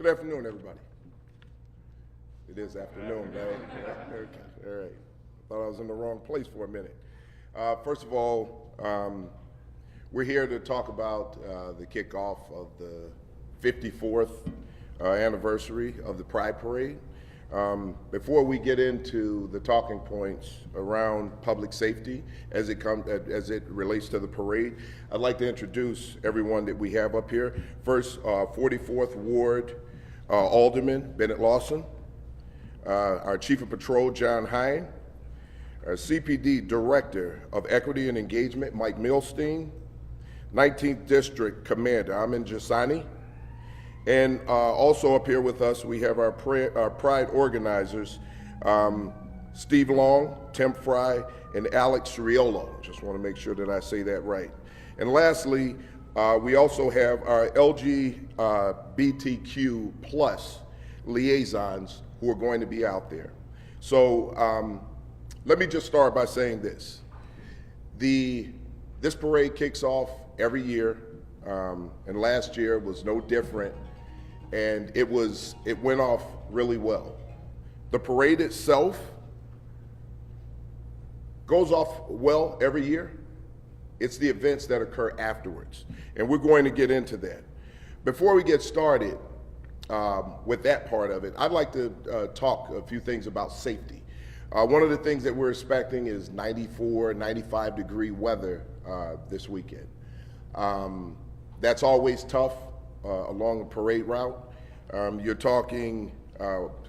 Good afternoon, everybody. It is afternoon, right? Yeah, okay. All right. Thought I was in the wrong place for a minute. First of all, we're here to talk about the kickoff of the 54th anniversary of the Pride Parade. Before we get into the talking points around public safety as it relates to the parade, I'd like to introduce everyone that we have up here. First, 44th Ward Alderman Bennett Lawson, our Chief of Patrol John Hine, our CPD Director of Equity and Engagement Mike Milstein, 19th District Commander Amin Jasani, and also up here with us, we have our Pride organizers, Steve Long, Tim Fry, and Alex Riolo. Just want to make sure that I say that right. And lastly, we also have our LGBTQ plus liaisons who are going to be out there. So let me just start by saying this. This parade kicks off every year, and last year was no different. And it went off really well. The parade itself goes off well every year. It's the events that occur afterwards. And we're going to get into that. Before we get started with that part of it, I'd like to talk a few things about safety. One of the things that we're expecting is 94, 95 degree weather this weekend. That's always tough. Along the parade route. You're talking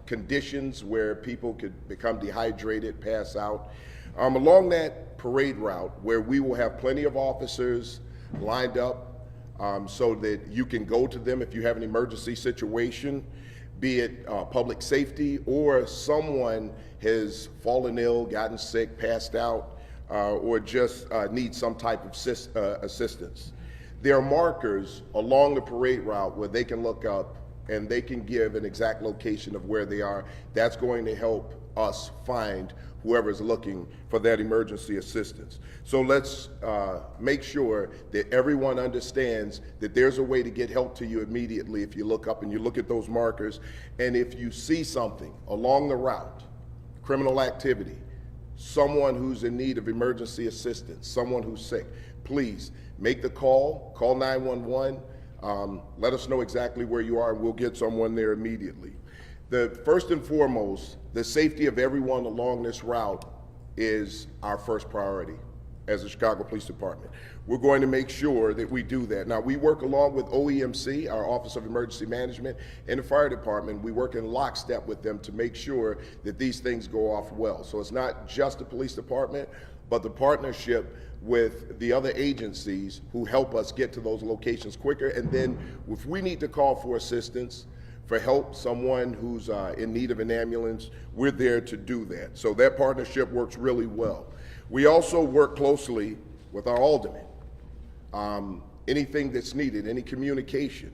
conditions where people could become dehydrated, pass out. Along that parade route where we will have plenty of officers lined up so that you can go to them if you have an emergency situation, be it public safety or someone has fallen ill, gotten sick, passed out, or just needs some type of assistance. There are markers along the parade route where they can look up and they can give an exact location of where they are. That's going to help us find whoever's looking for that emergency assistance. So let's make sure that everyone understands that there's a way to get help to you immediately if you look up and you look at those markers. And if you see something along the route, criminal activity, someone who's in need of emergency assistance, someone who's sick, please make the call 911, let us know exactly where you are and we'll get someone there immediately. First and foremost, the safety of everyone along this route is our first priority as the Chicago Police Department. We're going to make sure that we do that. Now, we work along with OEMC, our Office of Emergency Management, and the fire department. We work in lockstep with them to make sure that these things go off well. So it's not just the police department, but the partnership with the other agencies who help us get to those locations quicker. And then if we need to call for assistance, for help, someone who's in need of an ambulance, we're there to do that. So that partnership works really well. We also work closely with our aldermen. Anything that's needed, any communication.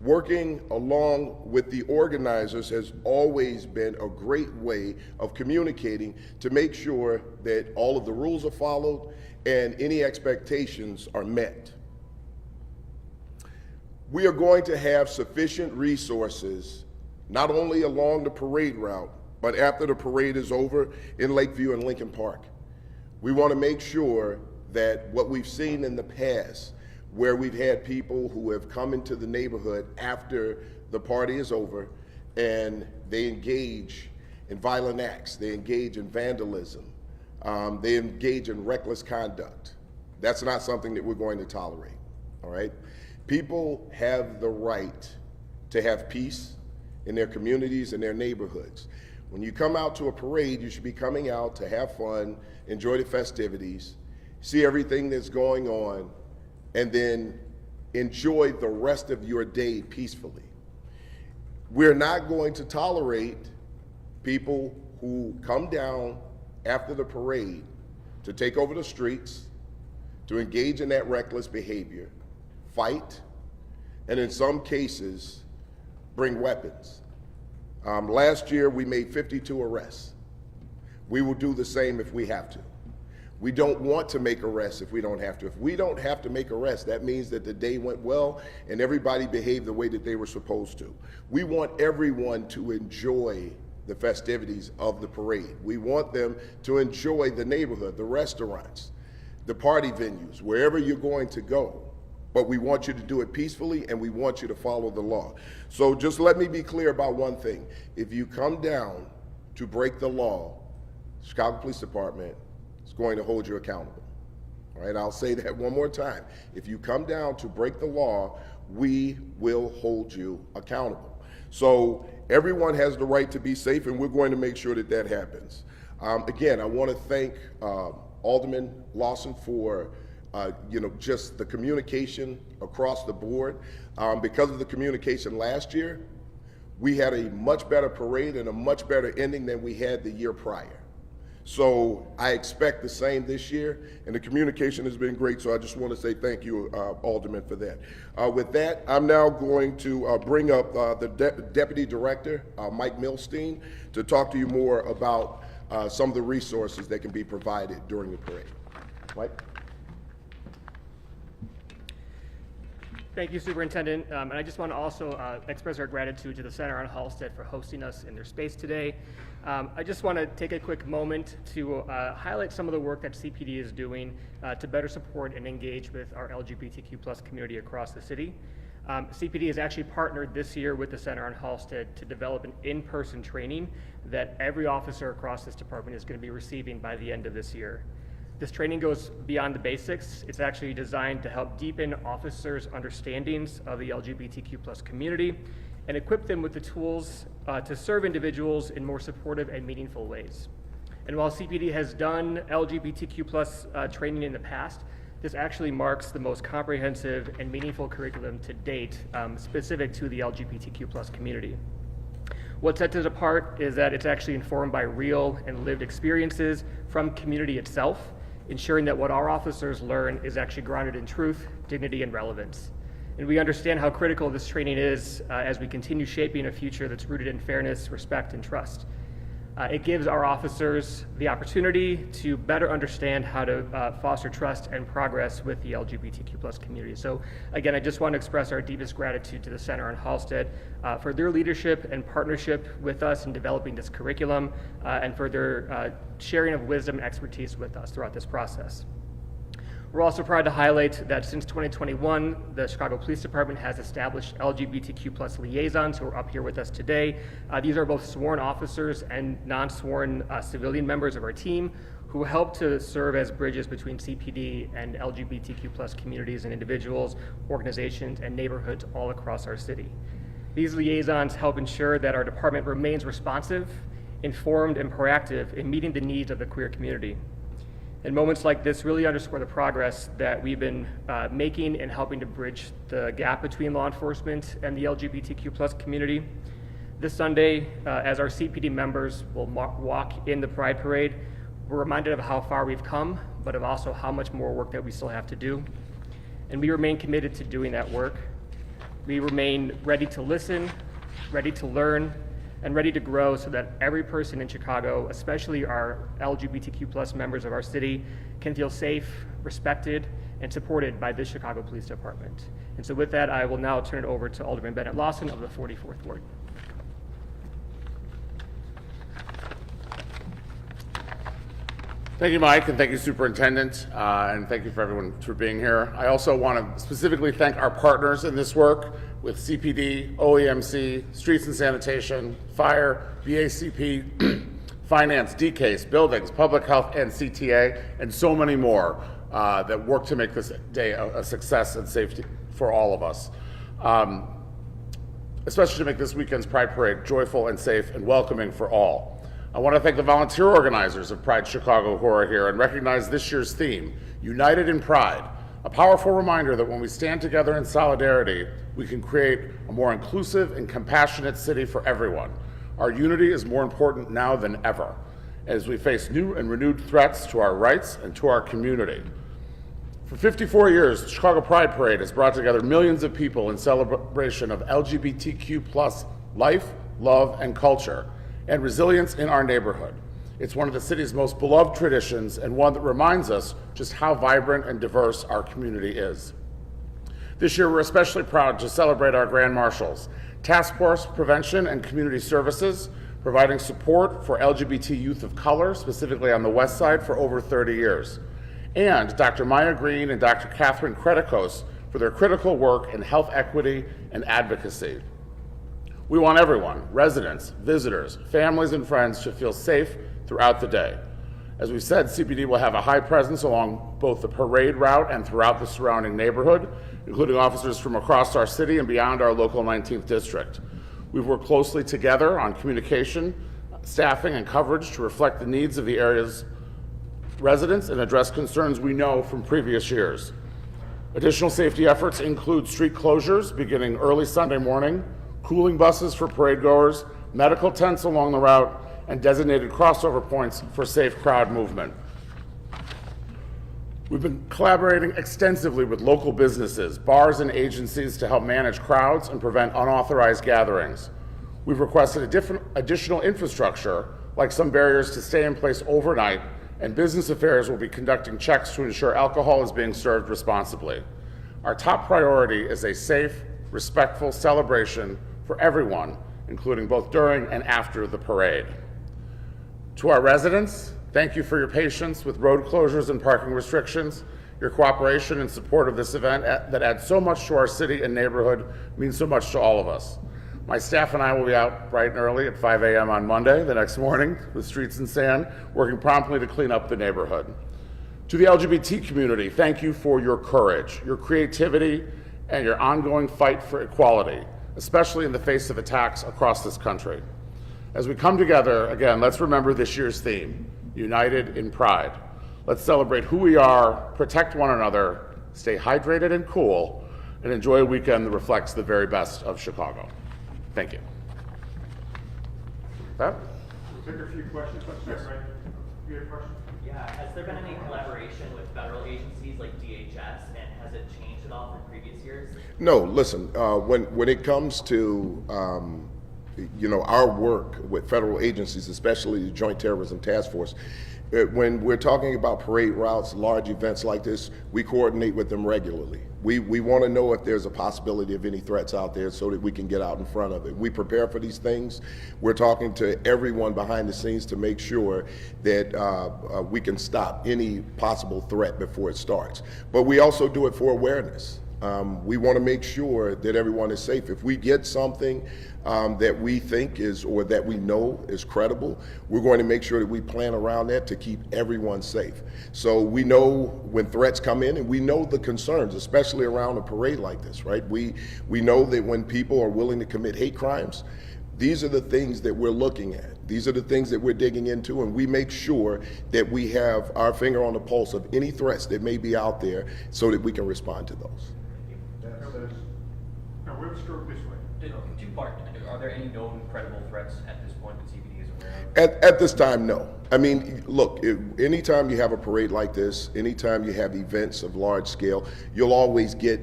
Working along with the organizers has always been a great way of communicating to make sure that all of the rules are followed and any expectations are met. We are going to have sufficient resources, not only along the parade route, but after the parade is over in Lakeview and Lincoln Park. We want to make sure that what we've seen in the past, where we've had people who have come into the neighborhood after the party is over and they engage in violent acts, they engage in vandalism, they engage in reckless conduct. That's not something that we're going to tolerate, all right? People have the right to have peace in their communities and their neighborhoods. When you come out to a parade, you should be coming out to have fun, enjoy the festivities, see everything that's going on, and then enjoy the rest of your day peacefully. We're not going to tolerate people who come down after the parade to take over the streets, to engage in that reckless behavior, fight, and in some cases, bring weapons. Last year, we made 52 arrests. We will do the same if we have to. We don't want to make arrests if we don't have to. If we don't have to make arrests, that means that the day went well and everybody behaved the way that they were supposed to. We want everyone to enjoy the festivities of the parade. We want them to enjoy the neighborhood, the restaurants, the party venues, wherever you're going to go. But we want you to do it peacefully, and we want you to follow the law. So just let me be clear about one thing. If you come down to break the law, Chicago Police Department is going to hold you accountable. All right, I'll say that one more time. If you come down to break the law, we will hold you accountable. So everyone has the right to be safe, and we're going to make sure that that happens. Again, I want to thank Alderman Lawson for just the communication across the board. Because of the communication last year, we had a much better parade and a much better ending than we had the year prior. So I expect the same this year, and the communication has been great, so I just want to say thank you, Alderman, for that. With that, I'm now going to bring up the Deputy Director, Mike Milstein, to talk to you more about some of the resources that can be provided during the parade. Mike? Thank you, Superintendent. And I just want to also express our gratitude to the Center on Halsted for hosting us in their space today. I just want to take a quick moment to highlight some of the work that CPD is doing to better support and engage with our LGBTQ+ community across the city. CPD has actually partnered this year with the Center on Halsted to develop an in-person training that every officer across this department is going to be receiving by the end of this year. This training goes beyond the basics. It's actually designed to help deepen officers' understandings of the LGBTQ+ community and equip them with the tools to serve individuals in more supportive and meaningful ways. And while CPD has done LGBTQ+ training in the past, this actually marks the most comprehensive and meaningful curriculum to date specific to the LGBTQ+ community. What sets it apart is that it's actually informed by real and lived experiences from community itself, ensuring that what our officers learn is actually grounded in truth, dignity, and relevance. And we understand how critical this training is as we continue shaping a future that's rooted in fairness, respect, and trust. It gives our officers the opportunity to better understand how to foster trust and progress with the LGBTQ+ community. So again, I just want to express our deepest gratitude to the Center on Halsted for their leadership and partnership with us in developing this curriculum and for their sharing of wisdom and expertise with us throughout this process. We're also proud to highlight that since 2021, the Chicago Police Department has established LGBTQ+ liaisons who are up here with us today. These are both sworn officers and non-sworn civilian members of our team who help to serve as bridges between CPD and LGBTQ+ communities and individuals, organizations, and neighborhoods all across our city. These liaisons help ensure that our department remains responsive, informed, and proactive in meeting the needs of the queer community. And moments like this really underscore the progress that we've been making in helping to bridge the gap between law enforcement and the LGBTQ+ community. This Sunday, as our CPD members will walk in the Pride Parade, we're reminded of how far we've come, but of also how much more work that we still have to do. And we remain committed to doing that work. We remain ready to listen, ready to learn, and ready to grow so that every person in Chicago, especially our LGBTQ+ members of our city, can feel safe, respected, and supported by this Chicago Police Department. And so with that, I will now turn it over to Alderman Bennett Lawson of the 44th Ward. Thank you, Mike, and thank you, Superintendent, and thank you for everyone for being here. I also want to specifically thank our partners in this work with CPD, OEMC, Streets and Sanitation, Fire, BACP, Finance, DCASE, Buildings, Public Health, and CTA, and so many more that work to make this day a success and safety for all of us. Especially to make this weekend's Pride Parade joyful and safe and welcoming for all. I want to thank the volunteer organizers of Pride Chicago who are here and recognize this year's theme, United in Pride, a powerful reminder that when we stand together in solidarity, we can create a more inclusive and compassionate city for everyone. Our unity is more important now than ever as we face new and renewed threats to our rights and to our community. For 54 years, the Chicago Pride Parade has brought together millions of people in celebration of LGBTQ+ life, love, and culture, and resilience in our neighborhood. It's one of the city's most beloved traditions and one that reminds us just how vibrant and diverse our community is. This year, we're especially proud to celebrate our Grand Marshals, Task Force Prevention and Community Services, providing support for LGBT youth of color, specifically on the West Side, for over 30 years, and Dr. Maya Green and Dr. Catherine Kretikos for their critical work in health equity and advocacy. We want everyone, residents, visitors, families, and friends to feel safe throughout the day. As we said, CPD will have a high presence along both the parade route and throughout the surrounding neighborhood, including officers from across our city and beyond our local 19th district. We've worked closely together on communication, staffing, and coverage to reflect the needs of the area's residents and address concerns we know from previous years. Additional safety efforts include street closures beginning early Sunday morning, cooling buses for parade goers, medical tents along the route, and designated crossover points for safe crowd movement. We've been collaborating extensively with local businesses, bars, and agencies to help manage crowds and prevent unauthorized gatherings. We've requested additional infrastructure, like some barriers to stay in place overnight, and business affairs will be conducting checks to ensure alcohol is being served responsibly. Our top priority is a safe, respectful celebration for everyone, including both during and after the parade. To our residents, thank you for your patience with road closures and parking restrictions. Your cooperation and support of this event that adds so much to our city and neighborhood means so much to all of us. My staff and I will be out bright and early at 5 a.m. on Monday, the next morning, with streets and sand, working promptly to clean up the neighborhood. To the LGBT community, thank you for your courage, your creativity, and your ongoing fight for equality, especially in the face of attacks across this country. As we come together, again, let's remember this year's theme, United in Pride. Let's celebrate who we are, protect one another, stay hydrated and cool, and enjoy a weekend that reflects the very best of Chicago. Thank you. Pat? We'll take a few questions. Yes. Right. You have a question? Yeah, has there been any collaboration with federal agencies like DHS, and has it changed at all from previous years? No, listen, when it comes to our work with federal agencies, especially the Joint Terrorism Task Force, when we're talking about parade routes, large events like this, we coordinate with them regularly. We want to know if there's a possibility of any threats out there so that we can get out in front of it. We prepare for these things. We're talking to everyone behind the scenes to make sure that we can stop any possible threat before it starts. But we also do it for awareness. We want to make sure that everyone is safe. If we get something that we think is, or that we know is credible, we're going to make sure that we plan around that to keep everyone safe. So we know when threats come in, and we know the concerns, especially around a parade like this, right? We know that when people are willing to commit hate crimes, these are the things that we're looking at. These are the things that we're digging into, and we make sure that we have our finger on the pulse of any threats that may be out there so that we can respond to those. Now, we'll stroke this way. Two-part. Are there any known credible threats at this point that CPD is aware of? At this time, no. I mean, look, anytime you have a parade like this, anytime you have events of large scale, you'll always get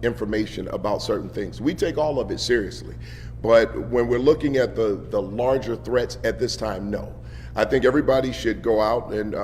information about certain things. We take all of it seriously. But when we're looking at the larger threats at this time, no. I think everybody should go out and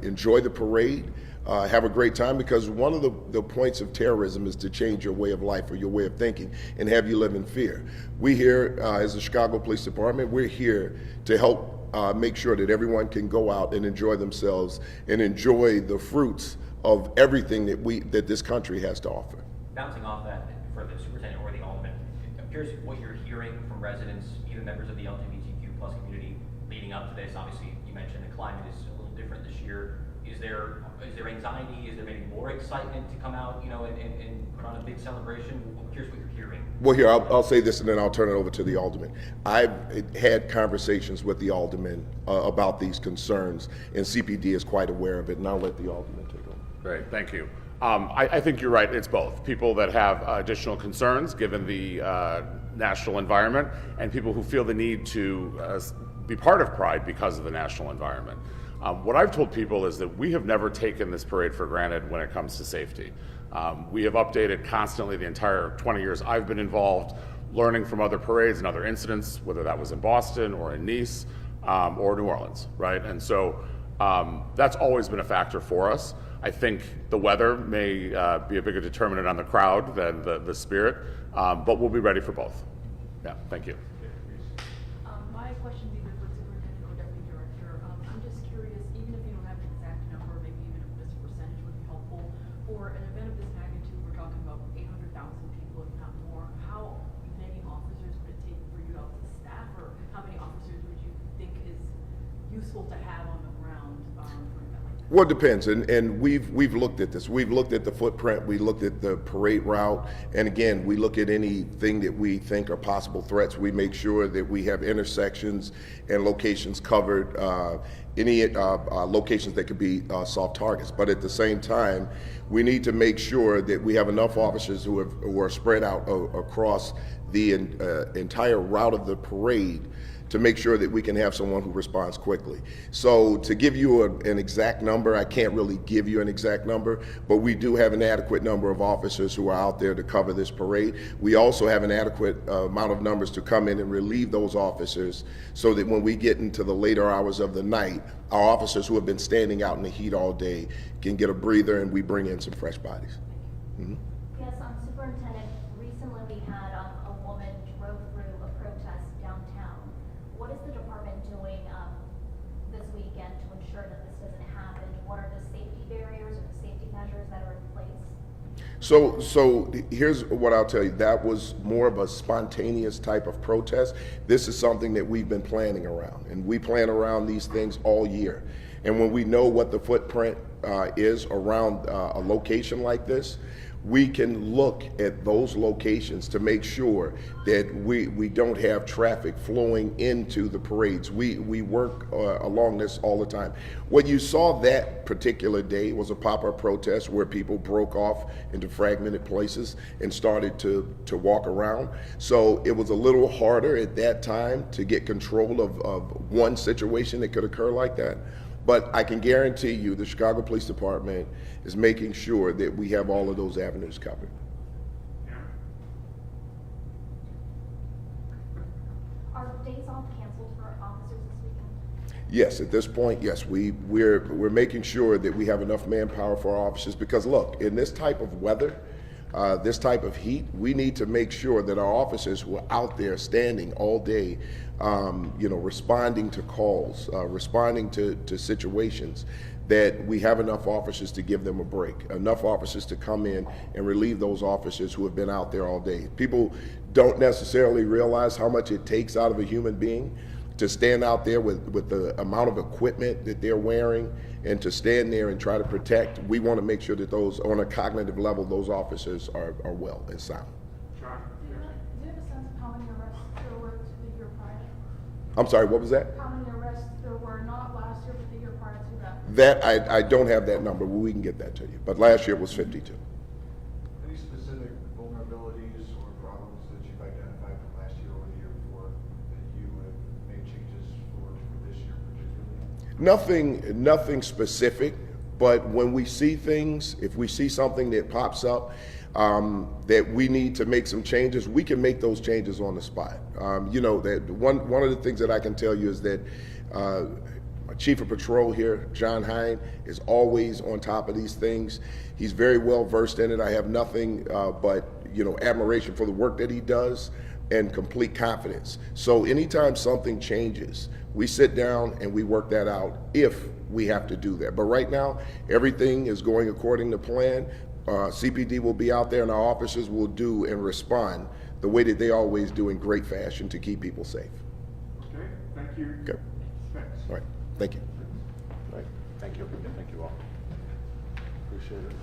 enjoy the parade. Have a great time, because one of the points of terrorism is to change your way of life or your way of thinking and have you live in fear. We here, as the Chicago Police Department, we're here to help make sure that everyone can go out and enjoy themselves and enjoy the fruits of everything that this country has to offer. Bouncing off that, for the superintendent or the alderman, I'm curious what you're hearing from residents, even members of the LGBTQ plus community, leading up to this. Obviously, you mentioned the climate is a little different this year. Is there anxiety? Is there maybe more excitement to come out, and put on a big celebration? I'm curious what you're hearing. Well, here, I'll say this, and then I'll turn it over to the alderman. I've had conversations with the alderman about these concerns, and CPD is quite aware of it, and I'll let the alderman take over. Great, thank you. I think you're right, it's both. People that have additional concerns given the national environment, and people who feel the need to be part of Pride because of the national environment. What I've told people is that we have never taken this parade for granted when it comes to safety. We have updated constantly the entire 20 years I've been involved, learning from other parades and other incidents, whether that was in Boston or in Nice. or New Orleans, right? And so that's always been a factor for us. I think the weather may be a bigger determinant on the crowd than the spirit, but we'll be ready for both. Yeah, thank you. My question's either for superintendent or deputy director. I'm just curious, even if you don't have an exact number, maybe even if just a percentage would be helpful. For an event of this magnitude, we're talking about 800,000 people, if not more. How many officers would it take for you all to staff, or how many officers would you think is useful to have on the ground for an event like that? Well, it depends, and we've looked at this. We've looked at the footprint, we looked at the parade route, and again, we look at anything that we think are possible threats. We make sure that we have intersections and locations covered, any locations that could be soft targets. But at the same time, we need to make sure that we have enough officers who are spread out across the entire route of the parade to make sure that we can have someone who responds quickly. So to give you an exact number, I can't really give you an exact number, but we do have an adequate number of officers who are out there to cover this parade. We also have an adequate amount of numbers to come in and relieve those officers so that when we get into the later hours of the night, our officers who have been standing out in the heat all day can get a breather and we bring in some fresh bodies. Mm-hmm. Yes, Superintendent, recently we had a woman drove through a protest downtown. What is the department doing this weekend to ensure that this doesn't happen? What are the safety barriers or the safety measures that are in place? So here's what I'll tell you. That was more of a spontaneous type of protest. This is something that we've been planning around, and we plan around these things all year. And when we know what the footprint is around a location like this, we can look at those locations to make sure that we don't have traffic flowing into the parades. We work along this all the time. What you saw that particular day was a pop-up protest where people broke off into fragmented places and started to walk around. So it was a little harder at that time to get control of one situation that could occur like that. But I can guarantee you the Chicago Police Department is making sure that we have all of those avenues covered. Are days off canceled for officers this weekend? Yes, at this point, yes, we're making sure that we have enough manpower for our officers because look, in this type of weather, this type of heat, we need to make sure that our officers who are out there standing all day, responding to calls, responding to situations, that we have enough officers to give them a break, enough officers to come in and relieve those officers who have been out there all day. People don't necessarily realize how much it takes out of a human being to stand out there with the amount of equipment that they're wearing and to stand there and try to protect. We want to make sure that those, on a cognitive level, those officers are well and sound. Do you have a sense of how many arrests there were to the year prior? I'm sorry, what was that? How many arrests there were, not last year, but the year prior to that? That, I don't have that number, but we can get that to you. But last year it was 52. Any specific vulnerabilities or problems that you've identified from last year or the year before that you have made changes for this year particularly? Nothing specific, but when we see things, if we see something that pops up that we need to make some changes, we can make those changes on the spot. That one of the things that I can tell you is that my Chief of Patrol here, John Hine, is always on top of these things. He's very well versed in it. I have nothing but admiration for the work that he does and complete confidence. So anytime something changes, we sit down and we work that out if we have to do that. But right now, everything is going according to plan. CPD will be out there and our officers will do and respond the way that they always do in great fashion to keep people safe. Okay, thank you. Okay. Thanks. All right, thank you. All right, thank you. Thank you all. Appreciate it.